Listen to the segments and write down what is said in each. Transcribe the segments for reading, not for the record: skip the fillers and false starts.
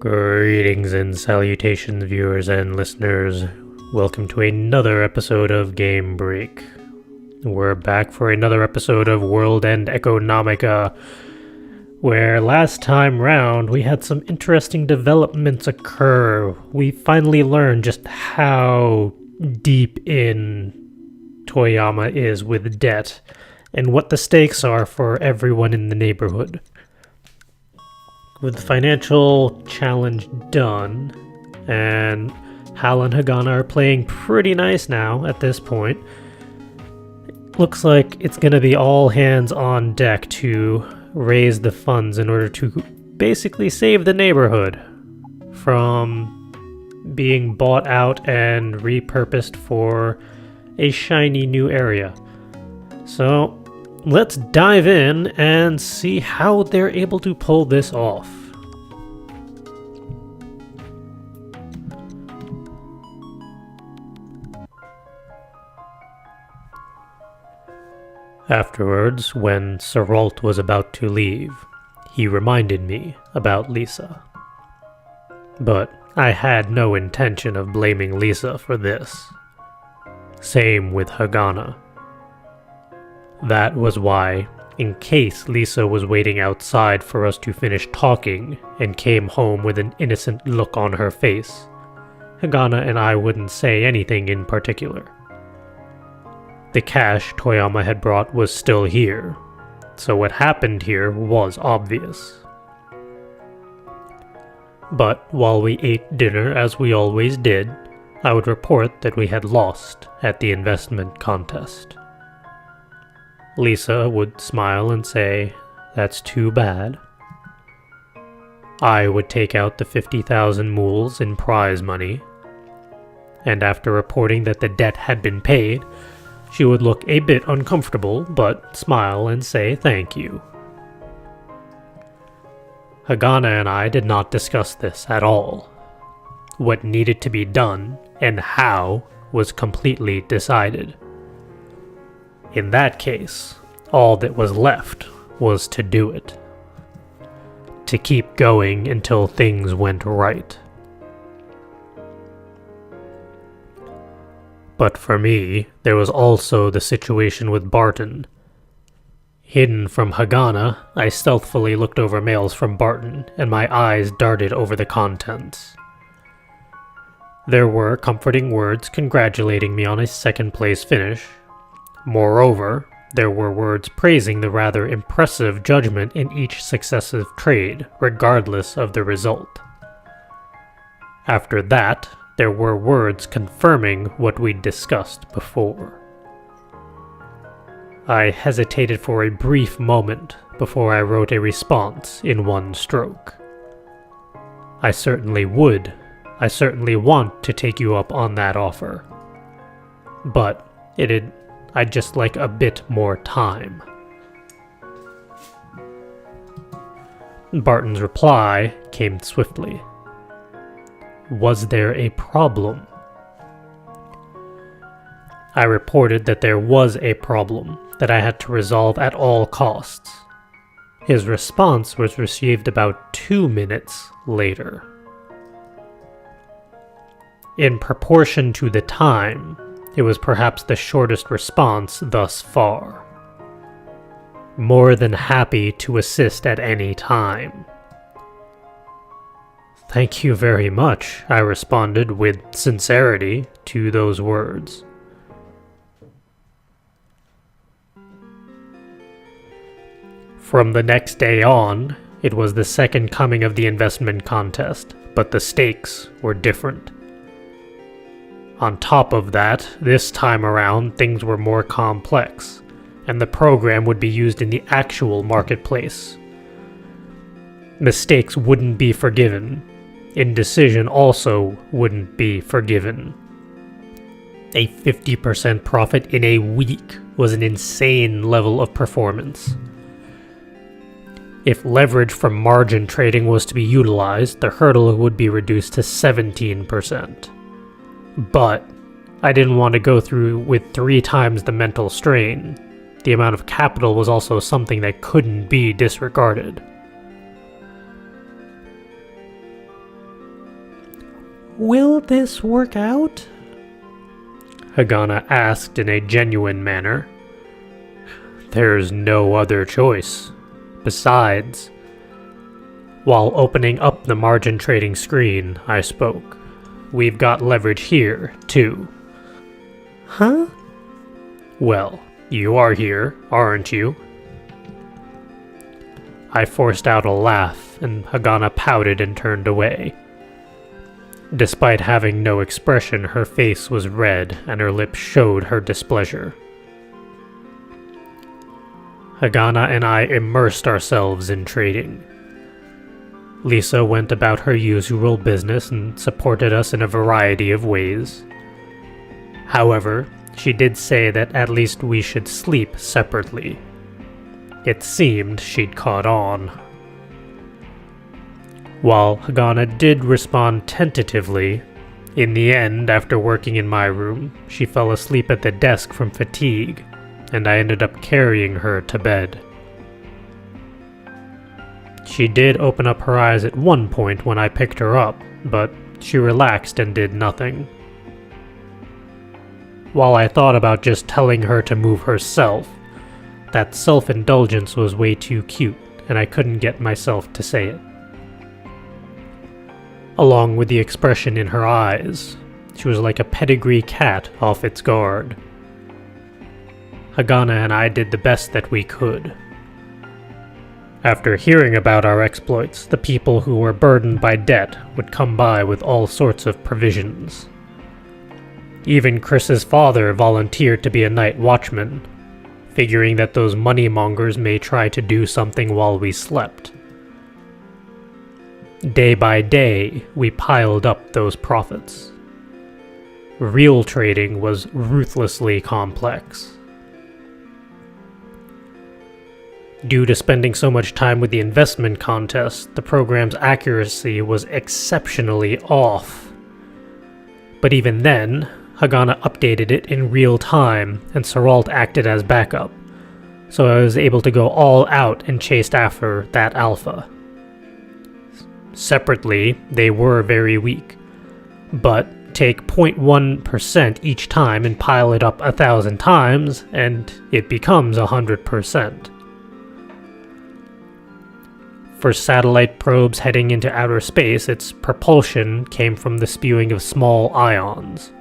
Greetings and salutations, viewers and listeners. Welcome to another episode of Game Break. We're back for another episode of World End Economica, where last time round we had some interesting developments occur. We finally learned just how deep in Toyama is with debt, and what the stakes are for everyone in the neighborhood. With the financial challenge done, and Hal and Hagana are playing pretty nice now at this point, looks like it's going to be all hands on deck to raise the funds in order to basically save the neighborhood from being bought out and repurposed for a shiny new area. So let's dive in and see how they're able to pull this off. Afterwards, when Saralt was about to leave, he reminded me about Lisa. But I had no intention of blaming Lisa for this. Same with Hagana. That was why, in case Lisa was waiting outside for us to finish talking and came home with an innocent look on her face, Hagana and I wouldn't say anything in particular. The cash Toyama had brought was still here, so what happened here was obvious. But while we ate dinner as we always did, I would report that we had lost at the investment contest. Lisa would smile and say, "That's too bad." I would take out the 50,000 mules in prize money, and after reporting that the debt had been paid, she would look a bit uncomfortable, but smile and say thank you. Hagana and I did not discuss this at all. What needed to be done and how was completely decided. In that case, all that was left was to do it. To keep going until things went right. But for me, there was also the situation with Barton. Hidden from Hagana, I stealthily looked over mails from Barton, and my eyes darted over the contents. There were comforting words congratulating me on a second-place finish. Moreover, there were words praising the rather impressive judgment in each successive trade, regardless of the result. After that, there were words confirming what we'd discussed before. I hesitated for a brief moment before I wrote a response in one stroke. I certainly want to take you up on that offer. But I'd just like a bit more time. Barton's reply came swiftly. Was there a problem? I reported that there was a problem that I had to resolve at all costs. His response was received about 2 minutes later. In proportion to the time, it was perhaps the shortest response thus far. More than happy to assist at any time. Thank you very much, I responded with sincerity to those words. From the next day on, it was the second coming of the investment contest, but the stakes were different. On top of that, this time around, things were more complex, and the program would be used in the actual marketplace. Mistakes wouldn't be forgiven. Indecision also wouldn't be forgiven. A 50% profit in a week was an insane level of performance. If leverage from margin trading was to be utilized, the hurdle would be reduced to 17%. But I didn't want to go through with 3 times the mental strain. The amount of capital was also something that couldn't be disregarded. Will this work out? Hagana asked in a genuine manner. There's no other choice. Besides, while opening up the margin trading screen, I spoke. We've got leverage here, too. Huh? Well, you are here, aren't you? I forced out a laugh, and Hagana pouted and turned away. Despite having no expression, her face was red, and her lips showed her displeasure. Hagana and I immersed ourselves in trading. Lisa went about her usual business and supported us in a variety of ways. However, she did say that at least we should sleep separately. It seemed she'd caught on. While Hagana did respond tentatively, in the end, after working in my room, she fell asleep at the desk from fatigue, and I ended up carrying her to bed. She did open up her eyes at one point when I picked her up, but she relaxed and did nothing. While I thought about just telling her to move herself, that self-indulgence was way too cute, and I couldn't get myself to say it. Along with the expression in her eyes, she was like a pedigree cat off its guard. Hagana and I did the best that we could. After hearing about our exploits, the people who were burdened by debt would come by with all sorts of provisions. Even Chris's father volunteered to be a night watchman, figuring that those moneymongers may try to do something while we slept. Day by day, we piled up those profits. Real trading was ruthlessly complex. Due to spending so much time with the investment contest, the program's accuracy was exceptionally off. But even then, Hagana updated it in real time, and Saralt acted as backup, so I was able to go all out and chased after that alpha. Separately, they were very weak, but take 0.1% each time and pile it up 1,000 times, and it becomes 100%. For satellite probes heading into outer space, its propulsion came from the spewing of small ions.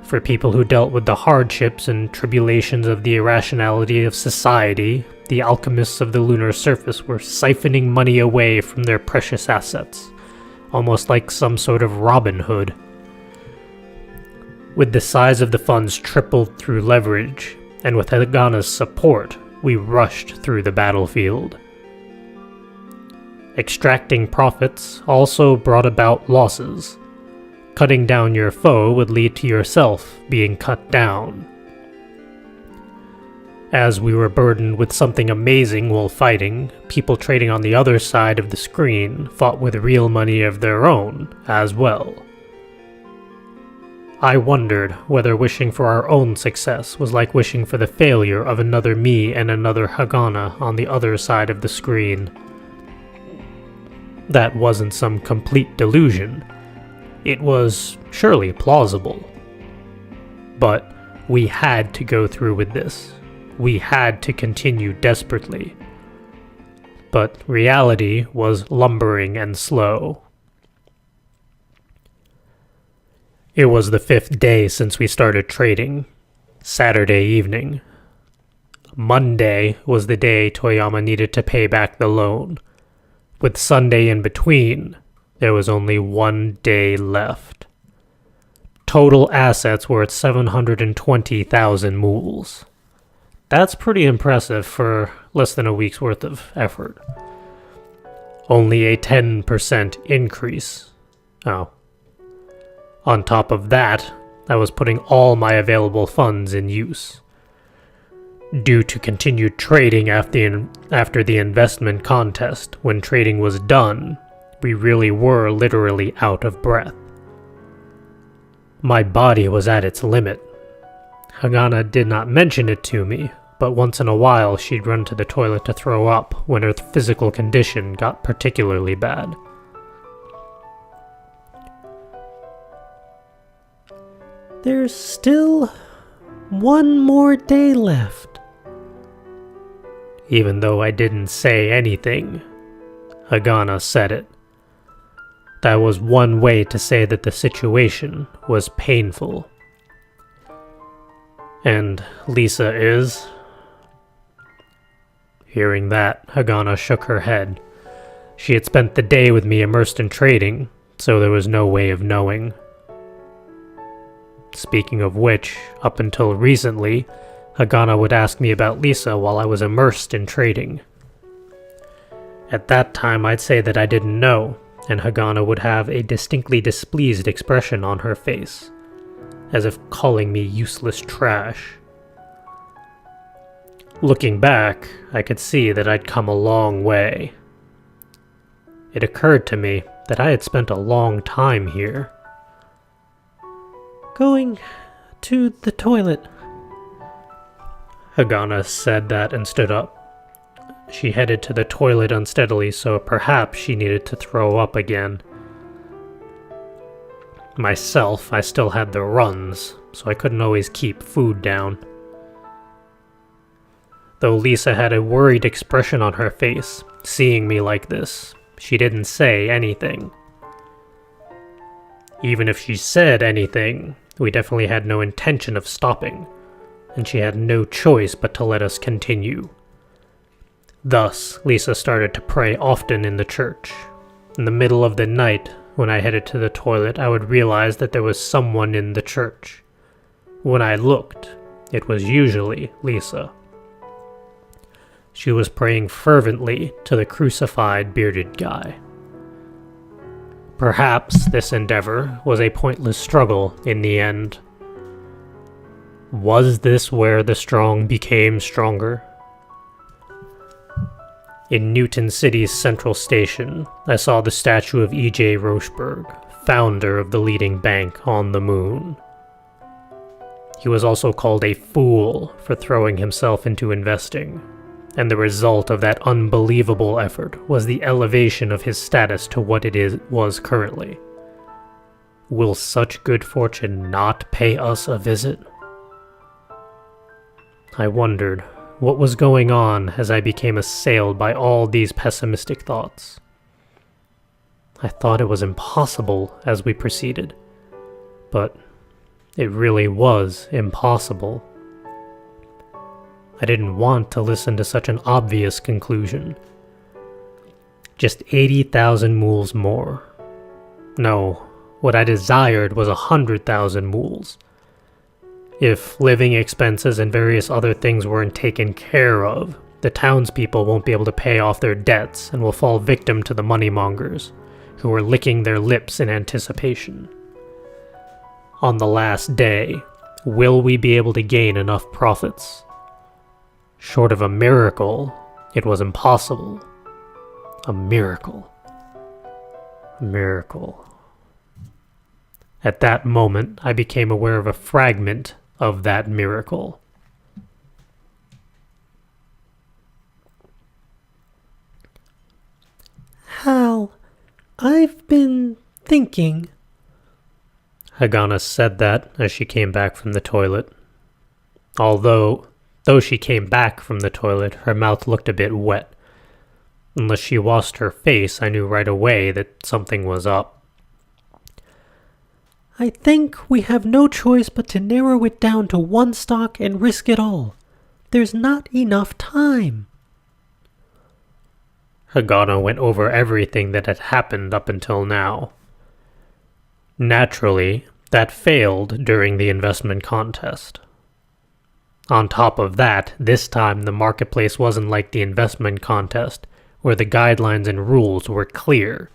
For people who dealt with the hardships and tribulations of the irrationality of society, the alchemists of the lunar surface were siphoning money away from their precious assets, almost like some sort of Robin Hood. With the size of the funds tripled through leverage, and with Hagana's support, we rushed through the battlefield. Extracting profits also brought about losses. Cutting down your foe would lead to yourself being cut down. As we were burdened with something amazing while fighting, people trading on the other side of the screen fought with real money of their own as well. I wondered whether wishing for our own success was like wishing for the failure of another me and another Hagana on the other side of the screen. That wasn't some complete delusion. It was surely plausible. But we had to go through with this. We had to continue desperately. But reality was lumbering and slow. It was the 5th day since we started trading. Saturday evening. Monday was the day Toyama needed to pay back the loan. With Sunday in between, there was only 1 day left. Total assets were at 720,000 mools. That's pretty impressive for less than a week's worth of effort. Only a 10% increase. Oh. On top of that, I was putting all my available funds in use. Due to continued trading after the investment contest, when trading was done, we really were literally out of breath. My body was at its limit. Hagana did not mention it to me, but once in a while she'd run to the toilet to throw up when her physical condition got particularly bad. There's still one more day left. Even though I didn't say anything, Hagana said it. That was one way to say that the situation was painful. And Lisa is? Hearing that, Hagana shook her head. She had spent the day with me immersed in trading, so there was no way of knowing. Speaking of which, up until recently, Hagana would ask me about Lisa while I was immersed in trading. At that time, I'd say that I didn't know, and Hagana would have a distinctly displeased expression on her face, as if calling me useless trash. Looking back, I could see that I'd come a long way. It occurred to me that I had spent a long time here. Going to the toilet. Hagana said that and stood up. She headed to the toilet unsteadily, so perhaps she needed to throw up again. Myself, I still had the runs, so I couldn't always keep food down. Though Lisa had a worried expression on her face, seeing me like this, she didn't say anything. Even if she said anything, we definitely had no intention of stopping, and she had no choice but to let us continue. Thus, Lisa started to pray often in the church. In the middle of the night, when I headed to the toilet, I would realize that there was someone in the church. When I looked, it was usually Lisa. She was praying fervently to the crucified bearded guy. Perhaps this endeavor was a pointless struggle in the end. Was this where the strong became stronger? In Newton City's central station, I saw the statue of E.J. Rochberg, founder of the leading bank on the moon. He was also called a fool for throwing himself into investing, and the result of that unbelievable effort was the elevation of his status to what was currently. Will such good fortune not pay us a visit? I wondered what was going on as I became assailed by all these pessimistic thoughts. I thought it was impossible as we proceeded, but it really was impossible. I didn't want to listen to such an obvious conclusion. Just 80,000 mools more. No, what I desired was 100,000 mools. If living expenses and various other things weren't taken care of, the townspeople won't be able to pay off their debts and will fall victim to the moneymongers, who are licking their lips in anticipation. On the last day, will we be able to gain enough profits? Short of a miracle, it was impossible. A miracle. A miracle. At that moment, I became aware of a fragment of that miracle. Hal, I've been thinking. Hagana said that as she came back from the toilet. Though she came back from the toilet, her mouth looked a bit wet. Unless she washed her face, I knew right away that something was up. I think we have no choice but to narrow it down to one stock and risk it all. There's not enough time. Hagana went over everything that had happened up until now. Naturally, that failed during the investment contest. On top of that, this time the marketplace wasn't like the investment contest, where the guidelines and rules were clear.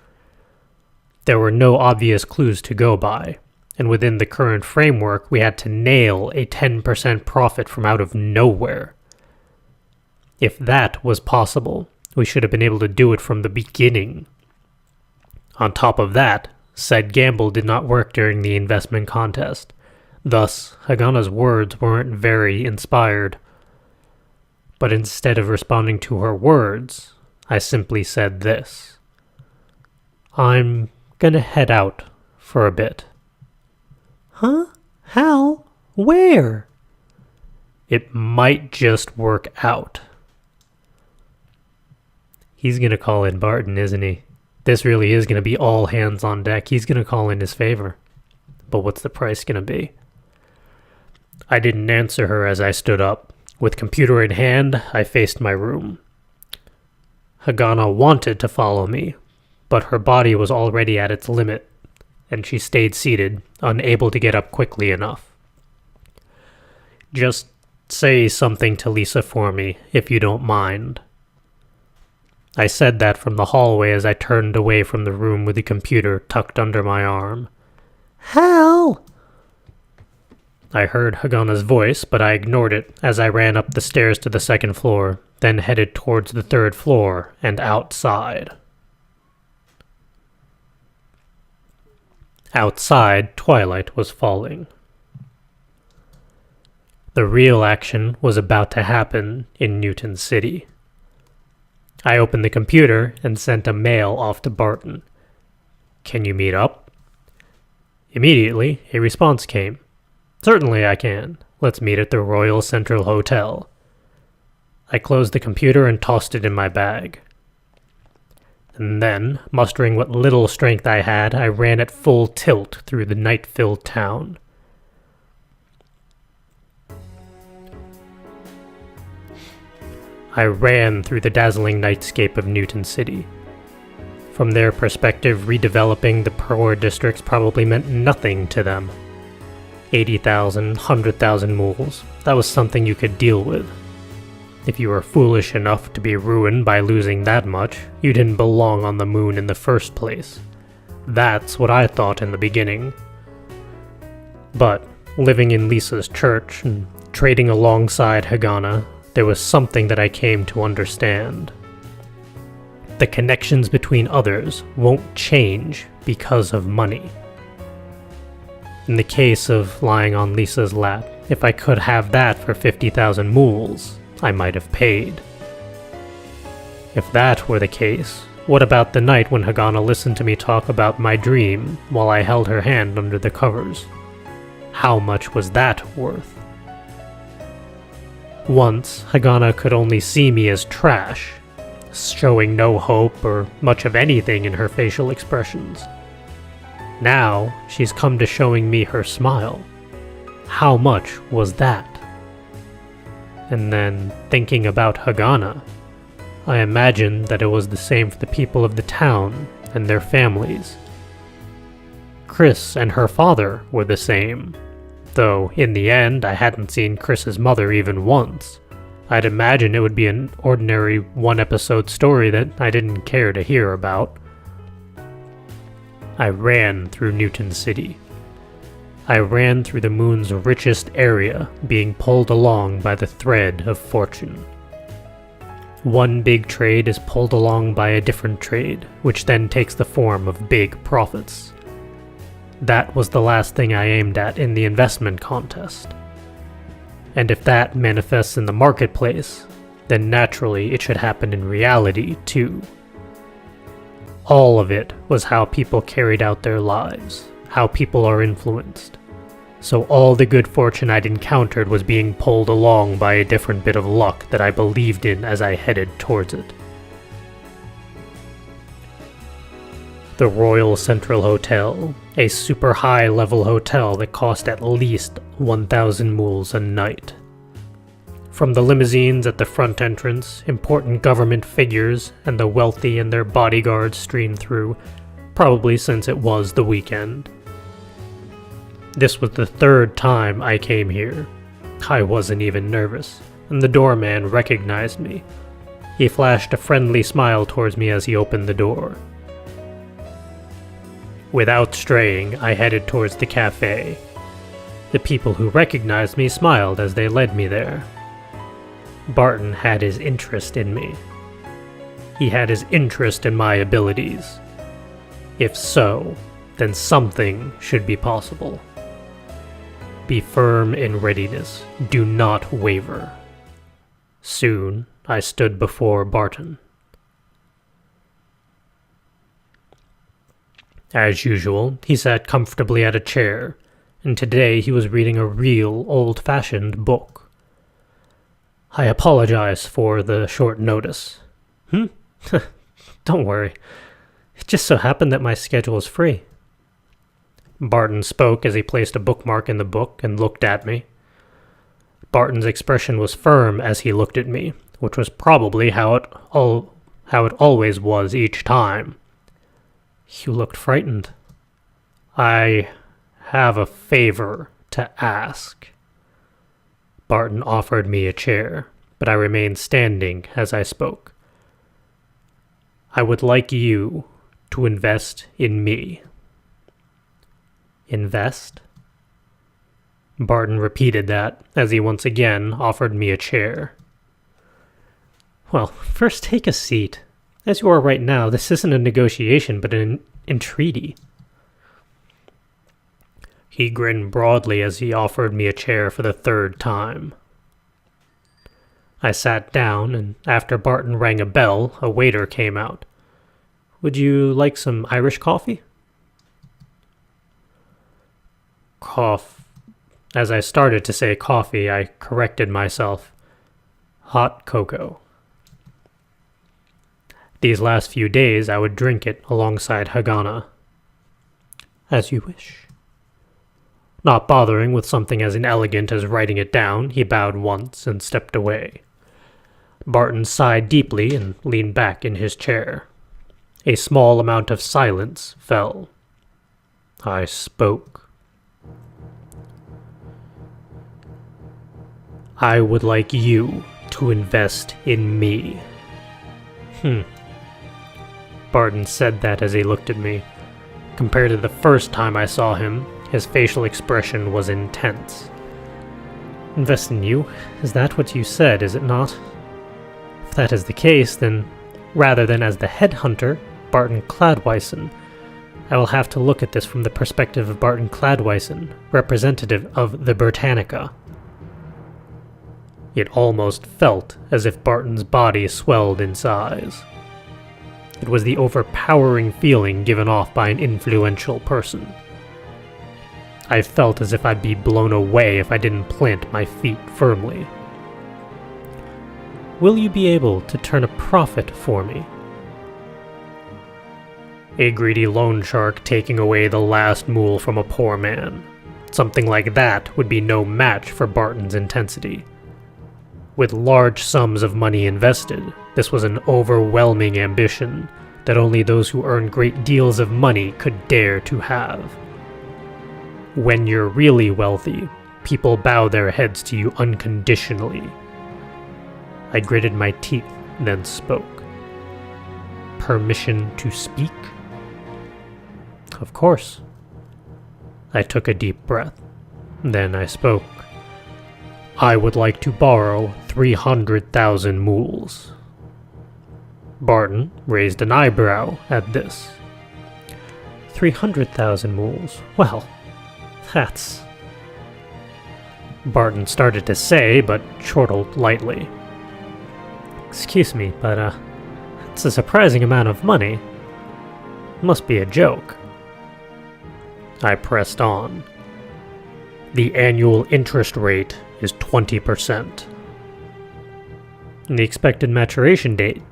There were no obvious clues to go by, and within the current framework we had to nail a 10% profit from out of nowhere. If that was possible, we should have been able to do it from the beginning. On top of that, said gamble did not work during the investment contest. Thus, Hagana's words weren't very inspired. But instead of responding to her words, I simply said this. I'm gonna head out for a bit. Huh? Hal? Where? It might just work out. He's going to call in Barton, isn't he? This really is going to be all hands on deck. He's going to call in his favor. But what's the price going to be? I didn't answer her as I stood up. With computer in hand, I faced my room. Haganah wanted to follow me, but her body was already at its limit, and she stayed seated, unable to get up quickly enough. Just say something to Lisa for me, if you don't mind. I said that from the hallway as I turned away from the room with the computer tucked under my arm. Hal! I heard Haganah's voice, but I ignored it as I ran up the stairs to the second floor, then headed towards the third floor and outside. Outside, twilight was falling. The real action was about to happen in Newton City. I opened the computer and sent a mail off to Barton. Can you meet up? Immediately, a response came. Certainly I can. Let's meet at the Royal Central Hotel. I closed the computer and tossed it in my bag. And then, mustering what little strength I had, I ran at full tilt through the night-filled town. I ran through the dazzling nightscape of Newton City. From their perspective, redeveloping the poor districts probably meant nothing to them. 80,000, 100,000 moles, that was something you could deal with. If you were foolish enough to be ruined by losing that much, you didn't belong on the moon in the first place. That's what I thought in the beginning. But, living in Lisa's church and trading alongside Haganah, there was something that I came to understand. The connections between others won't change because of money. In the case of lying on Lisa's lap, if I could have that for 50,000 mools, I might have paid. If that were the case, what about the night when Haganah listened to me talk about my dream while I held her hand under the covers? How much was that worth? Once, Haganah could only see me as trash, showing no hope or much of anything in her facial expressions. Now, she's come to showing me her smile. How much was that? And then, thinking about Haganah, I imagined that it was the same for the people of the town and their families. Chris and her father were the same, though in the end I hadn't seen Chris's mother even once. I'd imagine it would be an ordinary one-episode story that I didn't care to hear about. I ran through Newton City. I ran through the moon's richest area, being pulled along by the thread of fortune. One big trade is pulled along by a different trade, which then takes the form of big profits. That was the last thing I aimed at in the investment contest. And if that manifests in the marketplace, then naturally it should happen in reality too. All of it was how people carried out their lives, how people are influenced. So all the good fortune I'd encountered was being pulled along by a different bit of luck that I believed in as I headed towards it. The Royal Central Hotel, a super high-level hotel that cost at least 1,000 mools a night. From the limousines at the front entrance, important government figures and the wealthy and their bodyguards streamed through, probably since it was the weekend. This was the third time I came here. I wasn't even nervous, and the doorman recognized me. He flashed a friendly smile towards me as he opened the door. Without straying, I headed towards the cafe. The people who recognized me smiled as they led me there. Barton had his interest in me. He had his interest in my abilities. If so, then something should be possible. Be firm in readiness. Do not waver. Soon, I stood before Barton. As usual, he sat comfortably at a chair, and today he was reading a real old-fashioned book. I apologize for the short notice. Don't worry. It just so happened that my schedule is free. Barton spoke as he placed a bookmark in the book and looked at me. Barton's expression was firm as he looked at me, which was probably how it always was each time. You looked frightened. I have a favor to ask. Barton offered me a chair, but I remained standing as I spoke. I would like you to invest in me. Invest? Barton repeated that as he once again offered me a chair. Well, first take a seat. As you are right now, this isn't a negotiation but an entreaty. He grinned broadly as he offered me a chair for the third time. I sat down, and after Barton rang a bell, a waiter came out. Would you like some Irish coffee? As I started to say coffee, I corrected myself. Hot cocoa. These last few days I would drink it alongside Haganah. As you wish. Not bothering with something as inelegant as writing it down, he bowed once and stepped away. Barton sighed deeply and leaned back in his chair. A small amount of silence fell. I spoke. I would like you to invest in me. Barton said that as he looked at me. Compared to the first time I saw him, his facial expression was intense. Invest in you? Is that what you said, is it not? If that is the case, then, rather than as the headhunter, Barton Cladwison, I will have to look at this from the perspective of Barton Cladwison, representative of the Britannica. It almost felt as if Barton's body swelled in size. It was the overpowering feeling given off by an influential person. I felt as if I'd be blown away if I didn't plant my feet firmly. Will you be able to turn a profit for me? A greedy loan shark taking away the last mool from a poor man. Something like that would be no match for Barton's intensity. With large sums of money invested, this was an overwhelming ambition that only those who earn great deals of money could dare to have. When you're really wealthy, people bow their heads to you unconditionally. I gritted my teeth, then spoke. Permission to speak? Of course. I took a deep breath. Then I spoke. I would like to borrow 300,000 mools. Barton raised an eyebrow at this. 300,000 mools? Well, that's... Barton started to say, but chortled lightly. Excuse me, but, it's a surprising amount of money. It must be a joke. I pressed on. The annual interest rate is 20%. The expected maturation date.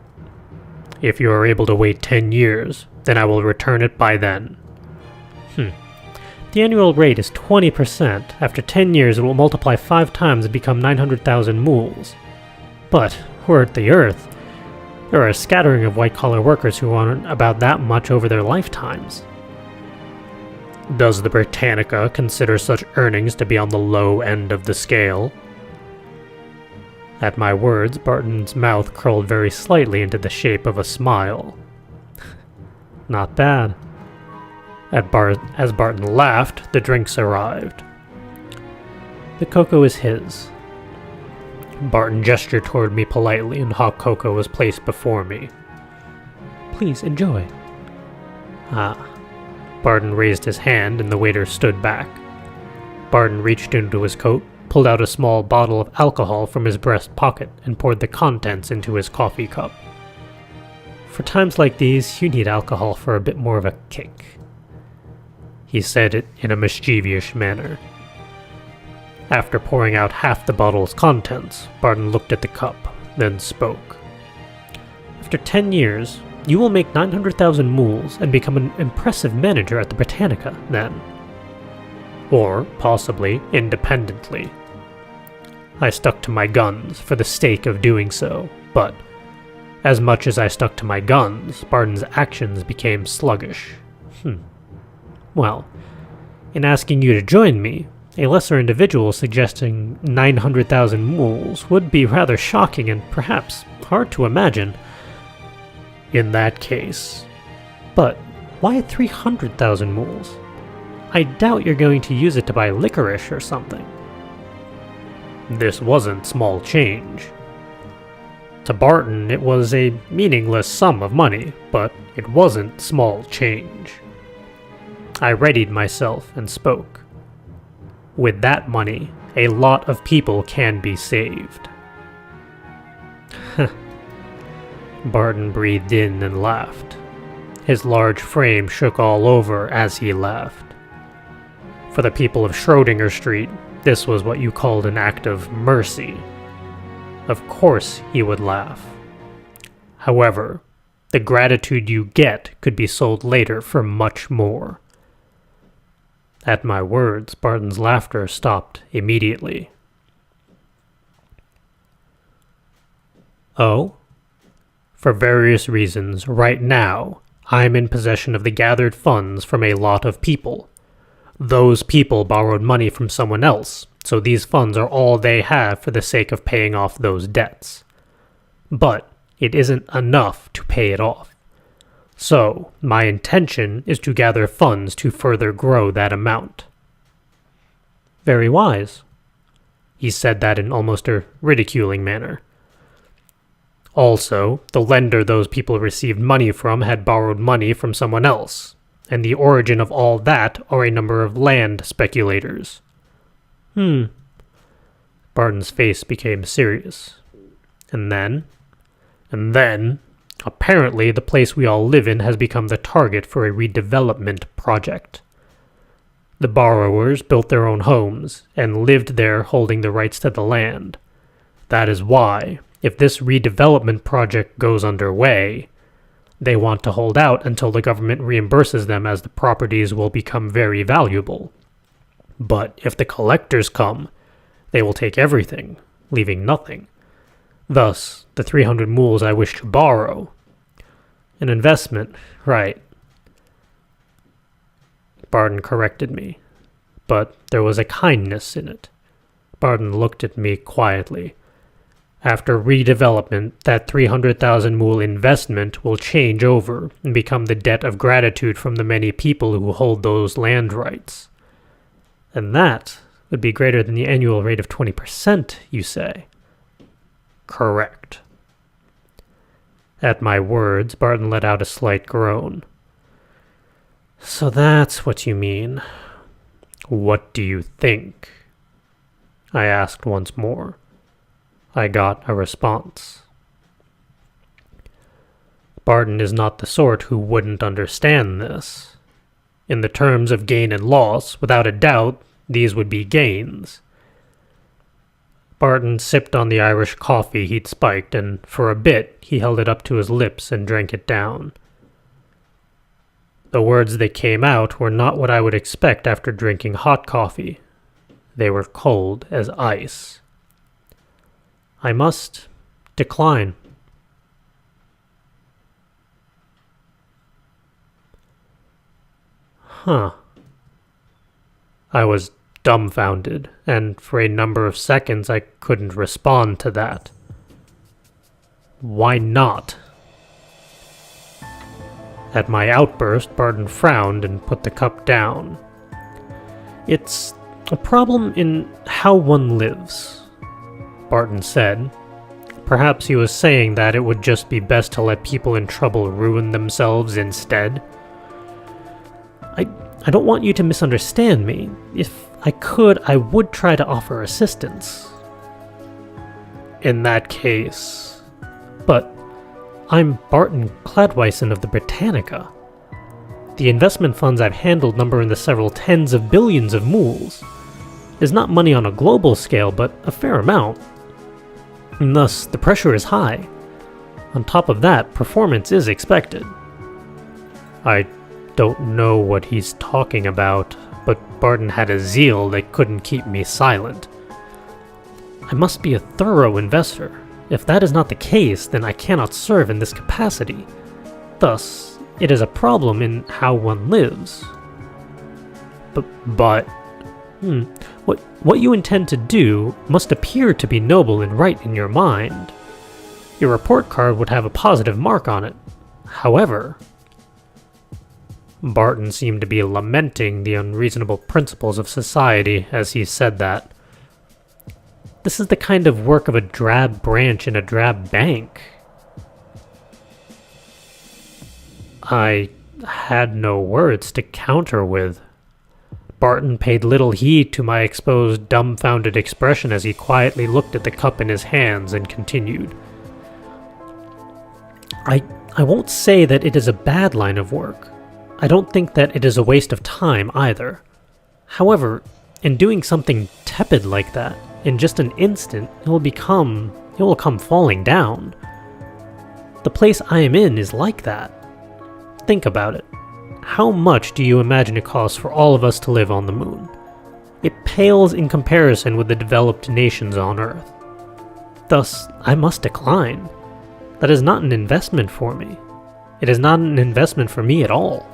If you are able to wait 10 years, then I will return it by then. The annual rate is 20%. After 10 years, it will multiply 5 times and become 900,000 mools. But, word the earth, there are a scattering of white-collar workers who earn about that much over their lifetimes. Does the Britannica consider such earnings to be on the low end of the scale? At my words, Barton's mouth curled very slightly into the shape of a smile. Not bad. As Barton laughed, the drinks arrived. The cocoa is his. Barton gestured toward me politely, and hot cocoa was placed before me. Please enjoy. Barton raised his hand, and the waiter stood back. Barton reached into his coat, pulled out a small bottle of alcohol from his breast pocket, and poured the contents into his coffee cup. For times like these, you need alcohol for a bit more of a kick. He said it in a mischievous manner. After pouring out half the bottle's contents, Barton looked at the cup, then spoke. After 10 years, you will make 900,000 mools and become an impressive manager at the Britannica, then. Or, possibly, independently. I stuck to my guns for the sake of doing so, but as much as I stuck to my guns, Barton's actions became sluggish. Well, in asking you to join me, a lesser individual suggesting 900,000 mools would be rather shocking and perhaps hard to imagine. In that case. But why 300,000 mools? I doubt you're going to use it to buy licorice or something. This wasn't small change. To Barton, it was a meaningless sum of money, but it wasn't small change. I readied myself and spoke. With that money, a lot of people can be saved. Barton breathed in and laughed. His large frame shook all over as he laughed. For the people of Schrödinger Street, this was what you called an act of mercy. Of course he would laugh. However, the gratitude you get could be sold later for much more. At my words, Barton's laughter stopped immediately. Oh? For various reasons, right now, I'm in possession of the gathered funds from a lot of people. Those people borrowed money from someone else, so these funds are all they have for the sake of paying off those debts. But it isn't enough to pay it off. So, my intention is to gather funds to further grow that amount. Very wise. He said that in almost a ridiculing manner. Also, the lender those people received money from had borrowed money from someone else, and the origin of all that are a number of land speculators. Barton's face became serious. And then, apparently the place we all live in has become the target for a redevelopment project. The borrowers built their own homes and lived there holding the rights to the land. That is why, if this redevelopment project goes underway, they want to hold out until the government reimburses them, as the properties will become very valuable. But if the collectors come, they will take everything, leaving nothing. Thus, the 300 mools I wish to borrow. An investment, right. Barton corrected me, but there was a kindness in it. Barton looked at me quietly. After redevelopment, that 300,000 mool investment will change over and become the debt of gratitude from the many people who hold those land rights. And that would be greater than the annual rate of 20%, you say? Correct. At my words, Barton let out a slight groan. So that's what you mean. What do you think? I asked once more. I got a response. Barton is not the sort who wouldn't understand this. In the terms of gain and loss, without a doubt, these would be gains. Barton sipped on the Irish coffee he'd spiked, and for a bit he held it up to his lips and drank it down. The words that came out were not what I would expect after drinking hot coffee. They were cold as ice. I must decline. Huh. I was dumbfounded, and for a number of seconds I couldn't respond to that. Why not? At my outburst, Barton frowned and put the cup down. It's a problem in how one lives, Barton said. Perhaps he was saying that it would just be best to let people in trouble ruin themselves instead. I don't want you to misunderstand me. If I could, I would try to offer assistance. In that case... But I'm Barton Cladwyson of the Britannica. The investment funds I've handled number in the several tens of billions of mools. It is not money on a global scale, but a fair amount. And thus, the pressure is high. On top of that, performance is expected. I don't know what he's talking about, but Barton had a zeal that couldn't keep me silent. I must be a thorough investor. If that is not the case, then I cannot serve in this capacity. Thus, it is a problem in how one lives. But what you intend to do must appear to be noble and right in your mind. Your report card would have a positive mark on it. However, Barton seemed to be lamenting the unreasonable principles of society as he said that. This is the kind of work of a drab branch in a drab bank. I had no words to counter with. Barton paid little heed to my exposed, dumbfounded expression as he quietly looked at the cup in his hands and continued. I won't say that it is a bad line of work. I don't think that it is a waste of time either. However, in doing something tepid like that, in just an instant, it will come falling down. The place I am in is like that. Think about it. How much do you imagine it costs for all of us to live on the moon? It pales in comparison with the developed nations on Earth. Thus, I must decline. That is not an investment for me. It is not an investment for me at all.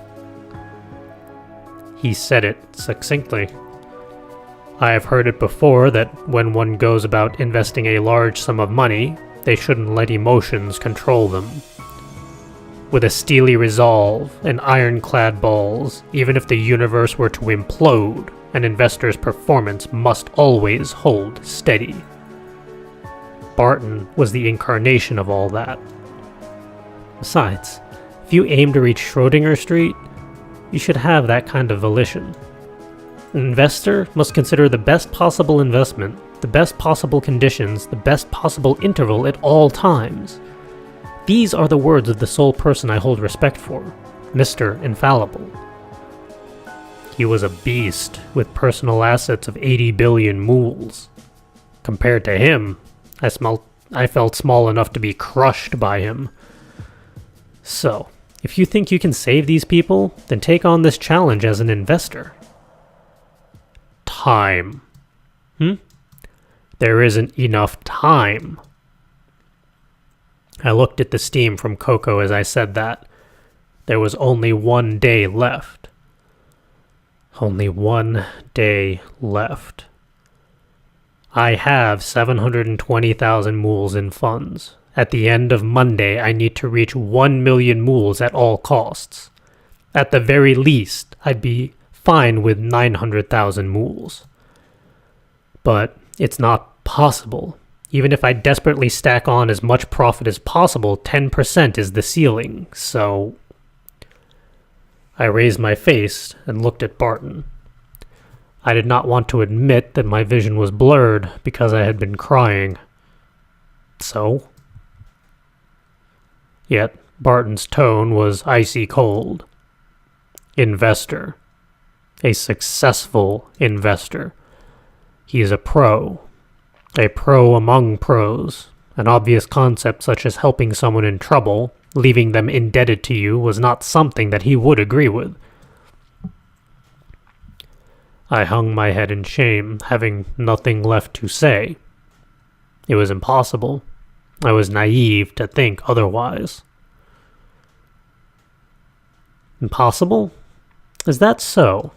He said it succinctly. I have heard it before that when one goes about investing a large sum of money, they shouldn't let emotions control them. With a steely resolve and ironclad balls, even if the universe were to implode, an investor's performance must always hold steady. Barton was the incarnation of all that. Besides, if you aim to reach Schrödinger Street, you should have that kind of volition. An investor must consider the best possible investment, the best possible conditions, the best possible interval at all times. These are the words of the sole person I hold respect for, Mr. Infallible. He was a beast with personal assets of 80 billion mools. Compared to him, I felt small enough to be crushed by him. So, if you think you can save these people, then take on this challenge as an investor. Time. There isn't enough time. I looked at the steam from Coco as I said that. There was only 1 day left. Only 1 day left. I have 720,000 mools in funds. At the end of Monday, I need to reach 1 million mools at all costs. At the very least, I'd be fine with 900,000 mools. But it's not possible. Even if I desperately stack on as much profit as possible, 10% is the ceiling, so... I raised my face and looked at Barton. I did not want to admit that my vision was blurred because I had been crying. So? Yet Barton's tone was icy cold. Investor. A successful investor. He is a pro among pros. An obvious concept such as helping someone in trouble, leaving them indebted to you, was not something that he would agree with. I hung my head in shame, having nothing left to say. It was impossible. I was naive to think otherwise. Impossible? Is that so?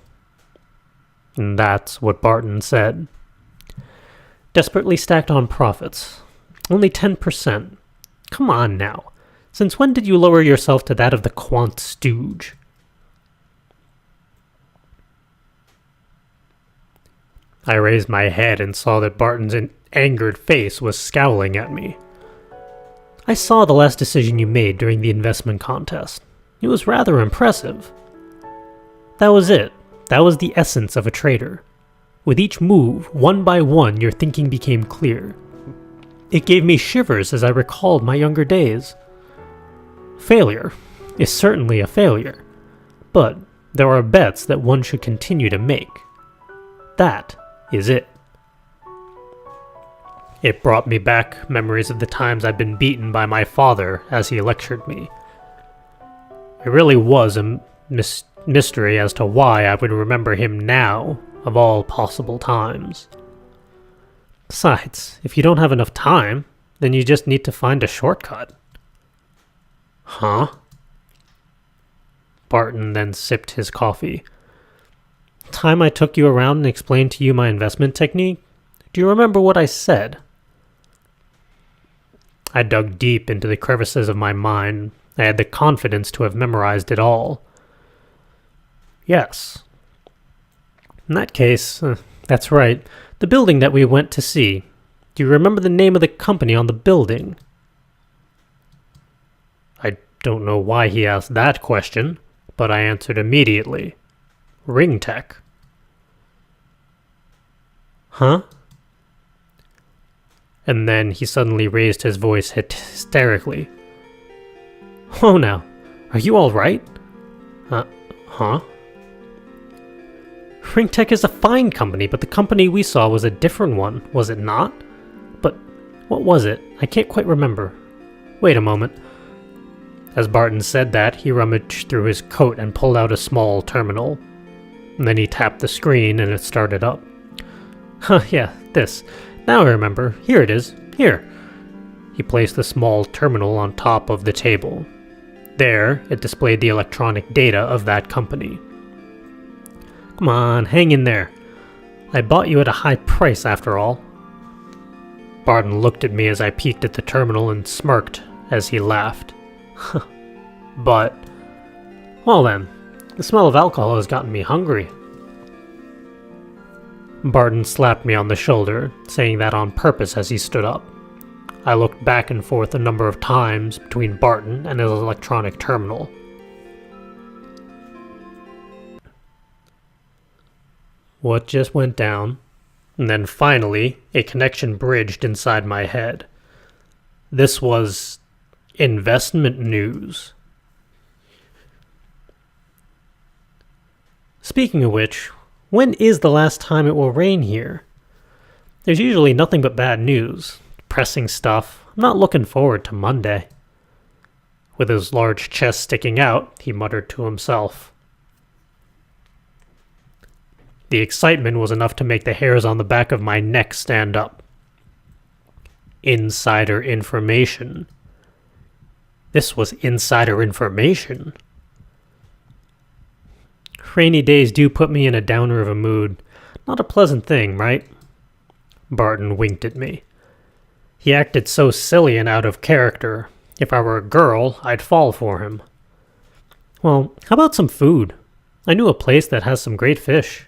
And that's what Barton said. Desperately stacked on profits. Only 10%. Come on now. Since when did you lower yourself to that of the quant stooge? I raised my head and saw that Barton's angered face was scowling at me. I saw the last decision you made during the investment contest. It was rather impressive. That was it. That was the essence of a trader. With each move, one by one, your thinking became clear. It gave me shivers as I recalled my younger days. Failure is certainly a failure, But there are bets that one should continue to make. That is it. It brought me back memories of the times I'd been beaten by my father as he lectured me. It really was a mystery as to why I would remember him now, of all possible times. Besides, if you don't have enough time, then you just need to find a shortcut. Huh? Barton then sipped his coffee. Time I took you around and explained to you my investment technique? Do you remember what I said? I dug deep into the crevices of my mind. I had the confidence to have memorized it all. Yes. In that case, that's right. The building that we went to see. Do you remember the name of the company on the building? I don't know why he asked that question, but I answered immediately. Ring Tech. Huh? And then he suddenly raised his voice hysterically. Oh, now, are you all right? Huh? Ring Tech is a fine company, but the company we saw was a different one, was it not? But what was it? I can't quite remember. Wait a moment. As Barton said that, he rummaged through his coat and pulled out a small terminal. And then he tapped the screen and it started up. Huh, yeah, this. Now I remember. Here it is. Here. He placed the small terminal on top of the table. There, it displayed the electronic data of that company. Come on, hang in there. I bought you at a high price after all. Barton looked at me as I peeked at the terminal and smirked as he laughed. But, well then, the smell of alcohol has gotten me hungry. Barton slapped me on the shoulder, saying that on purpose as he stood up. I looked back and forth a number of times between Barton and his electronic terminal. What just went down? And then finally, a connection bridged inside my head. This was investment news. Speaking of which, when is the last time it will rain here? There's usually nothing but bad news. Depressing stuff. I'm not looking forward to Monday. With his large chest sticking out, he muttered to himself. The excitement was enough to make the hairs on the back of my neck stand up. Insider information. This was insider information. Rainy days do put me in a downer of a mood. Not a pleasant thing, right? Barton winked at me. He acted so silly and out of character. If I were a girl, I'd fall for him. Well, how about some food? I knew a place that has some great fish.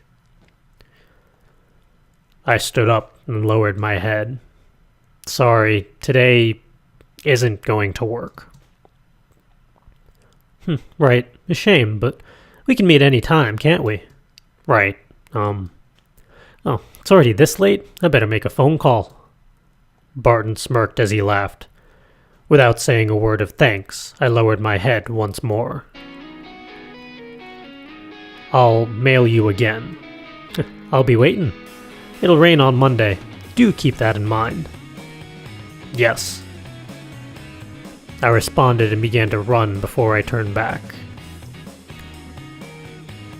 I stood up and lowered my head. Sorry, today isn't going to work. Right, a shame, but we can meet any time, can't we? Right, oh, it's already this late? I better make a phone call. Barton smirked as he laughed. Without saying a word of thanks, I lowered my head once more. I'll mail you again. I'll be waiting. It'll rain on Monday. Do keep that in mind. Yes. I responded and began to run before I turned back.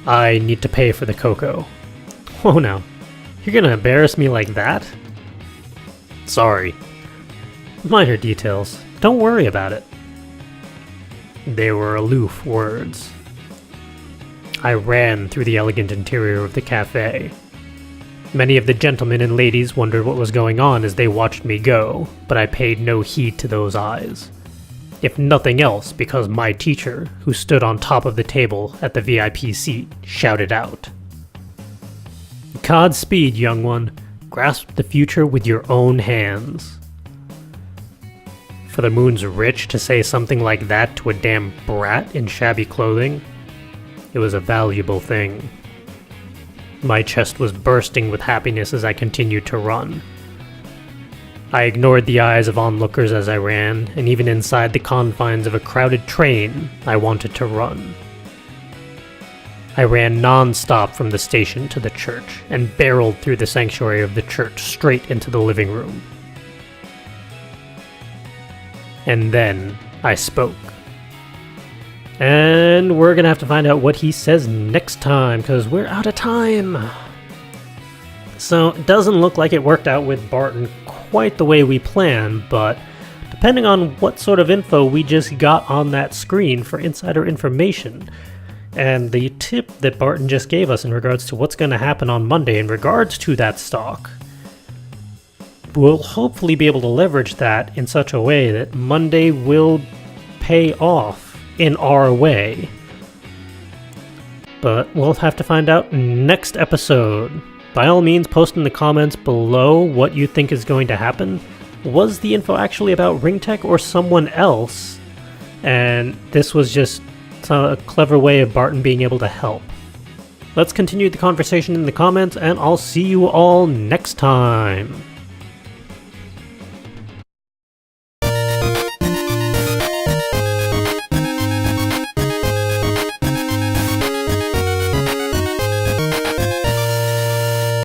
I need to pay for the cocoa. Oh no. You're gonna embarrass me like that? Sorry. Minor details. Don't worry about it. They were aloof words. I ran through the elegant interior of the cafe. Many of the gentlemen and ladies wondered what was going on as they watched me go, but I paid no heed to those eyes. If nothing else, because my teacher, who stood on top of the table at the VIP seat, shouted out. Godspeed, young one. Grasp the future with your own hands. For the Moon's Rich to say something like that to a damn brat in shabby clothing, it was a valuable thing. My chest was bursting with happiness as I continued to run. I ignored the eyes of onlookers as I ran, and even inside the confines of a crowded train, I wanted to run. I ran non-stop from the station to the church and barreled through the sanctuary of the church straight into the living room. And then I spoke. And we're gonna have to find out what he says next time, because we're out of time. So it doesn't look like it worked out with Barton quite the way we planned, but depending on what sort of info we just got on that screen for insider information, and the tip that Barton just gave us in regards to what's going to happen on Monday in regards to that stock, we'll hopefully be able to leverage that in such a way that Monday will pay off in our way. But we'll have to find out next episode. By all means, post in the comments below what you think is going to happen. Was the info actually about Ringtech or someone else? And this was just a clever way of Barton being able to help. Let's continue the conversation in the comments, and I'll see you all next time.